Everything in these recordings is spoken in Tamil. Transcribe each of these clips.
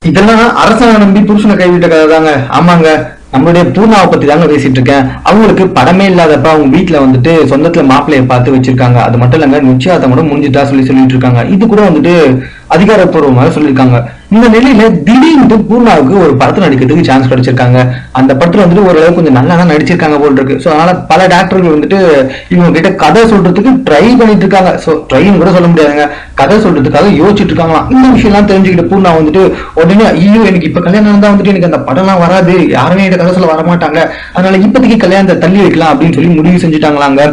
இதெல்லாம் அரசாங்க நம்பி புருஷனை கைவிட்ட கதை தாங்க. ஆமாங்க, நம்மளுடைய பூர்ணாவை பத்தி தாங்க பேசிட்டு இருக்கேன். அவங்களுக்கு படமே இல்லாதப்ப அவங்க வீட்டுல வந்துட்டு சொந்தத்துல மாப்பிள்ளைய பார்த்து வச்சிருக்காங்க. அது மட்டும் இல்லங்க, நிச்சயதார்த்தம் கூட முடிஞ்சுட்டா சொல்லிட்டு இருக்காங்க. இது கூட வந்துட்டு அதிகாரப்பூர்வமாக சொல்லியிருக்காங்க. இந்த நிலையில திடீர்னு பூர்ணாவுக்கு ஒரு படத்துல நடிக்கிறதுக்கு சான்ஸ் கிடைச்சிருக்காங்க. அந்த படத்துல வந்துட்டு ஓரளவு கொஞ்சம் நல்லா தான் நடிச்சிருக்காங்க போல் இருக்கு. ஸோ அதனால பல டாக்டர்கள் வந்துட்டு இவங்க கிட்ட கதை சொல்றதுக்கு ட்ரை பண்ணிட்டு இருக்காங்க. ஸோ ட்ரைன்னு கூட சொல்ல முடியாதுங்க, கதை சொல்றதுக்காக யோசிச்சுட்டு இருக்காங்களாம். இந்த விஷயம் எல்லாம் தெரிஞ்சுக்கிட்டு பூர்ணா வந்துட்டு உடனே ஐயோ எனக்கு இப்ப கல்யாணம் இருந்தா வந்துட்டு எனக்கு அந்த படம்லாம் வராது, யாருமே இந்த கதை சொல்ல வரமாட்டாங்க, அதனால இப்போதைக்கு கல்யாணத்தை தள்ளி வைக்கலாம் அப்படின்னு சொல்லி முடிவு செஞ்சுட்டாங்களாங்க.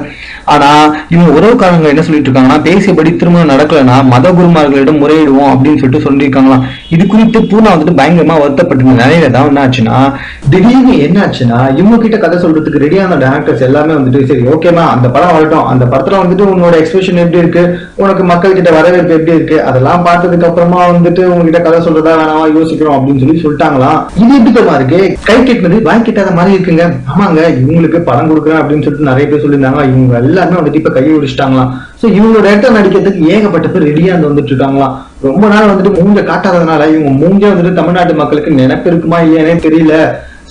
ஆனா இவங்க உறவுக்காரங்க என்ன சொல்லிட்டு இருக்காங்கன்னா, பேசியபடி திருமணம் நடக்கலன்னா மத குருமார்களிடம் முறையிடுவோம் அப்படின்னு சொல்லிட்டு சொல்லியிருக்காங்களாம். இது குறித்து பூர்ணா வந்துட்டு பயங்கரமா வருத்தப்பட்டு நிலையில தான் என்ன ஆச்சுன்னா, திடீர்னு என்ன ஆச்சுன்னா இவங்க கிட்ட கதை சொல்றதுக்கு ரெடியான டேரக்டர்ஸ் எல்லாமே வந்துட்டு சரி ஓகேமா அந்த படம் வரட்டும், அந்த படத்துல வந்துட்டு உன்னோட எக்ஸ்பிரஷன் எப்படி இருக்கு, உனக்கு மக்கள் கிட்ட வரவேற்பு எப்படி இருக்கு, அதெல்லாம் பார்த்ததுக்கு அப்புறமா வந்துட்டு உங்ககிட்ட கதை சொல்றதா வேணாமா யோசிக்கிறோம் அப்படின்னு சொல்லி சொல்லிட்டாங்களாம். இது எப்படி இருக்கு, கை கிட்டது வாய் கிட்டாத மாதிரி இருக்குங்க. ஆமாங்க, இவங்களுக்கு படம் கொடுக்குறேன் அப்படின்னு சொல்லிட்டு நிறைய பேர் சொல்லியிருந்தாங்க. இவங்க எல்லாருமே வந்துட்டு இப்ப கையை உடிச்சிட்டாங்களாம். சோ இவங்களோட இடத்த நடிக்கிறதுக்கு ஏகப்பட்ட பேர் ரெடியா வந்துட்டு இருக்காங்களாம். ரொம்ப நாள் வந்துட்டு மூஞ்ச காட்டாததுனால இவங்க மூஞ்ச வந்துட்டு தமிழ்நாட்டு மக்களுக்கு நினைப்பு இருக்குமா இல்லையானே தெரியல.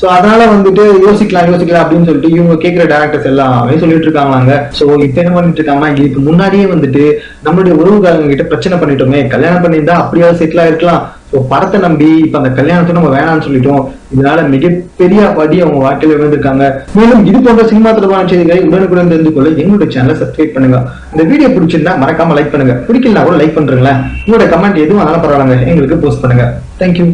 சோ அதனால வந்துட்டு யோசிக்கலாம் அப்படின்னு சொல்லிட்டு இவங்க கேட்கிற டேரக்டர்ஸ் எல்லாமே சொல்லிட்டு இருக்காங்களாங்க. சோ இப்ப என்ன பண்ணிட்டு இருக்காங்கன்னா, இதுக்கு முன்னாடியே வந்துட்டு நம்மளுடைய உறவுகாரங்க கிட்ட பிரச்சனை பண்ணிட்டோமே, கல்யாணம் பண்ணியிருந்தா அப்படியாவது செட்டில் ஆயிருக்கலாம், ஸோ படத்தை நம்பி இப்ப அந்த கல்யாணத்தை நம்ம வேணாம்னு சொல்லிட்டோம், இதனால மிகப்பெரிய வடி அவங்க வாழ்க்கையில விழுந்திருக்காங்க. மேலும் இது போன்ற சினிமா தொடர்பான செய்திகளை உடனுக்குடன் தெரிந்து கொள்ள எங்களுடைய சேனலை சப்ஸ்கிரைப் பண்ணுங்க. இந்த வீடியோ பிடிச்சிருந்தா மறக்காம லைக் பண்ணுங்க, பிடிக்கலனா கூட லைக் பண்றீங்களா, உங்களோட கமெண்ட் எதுவும் ஆனாலும் பரவாயில்லைங்க, எங்களுக்கு போஸ்ட் பண்ணுங்க. தேங்க்யூ.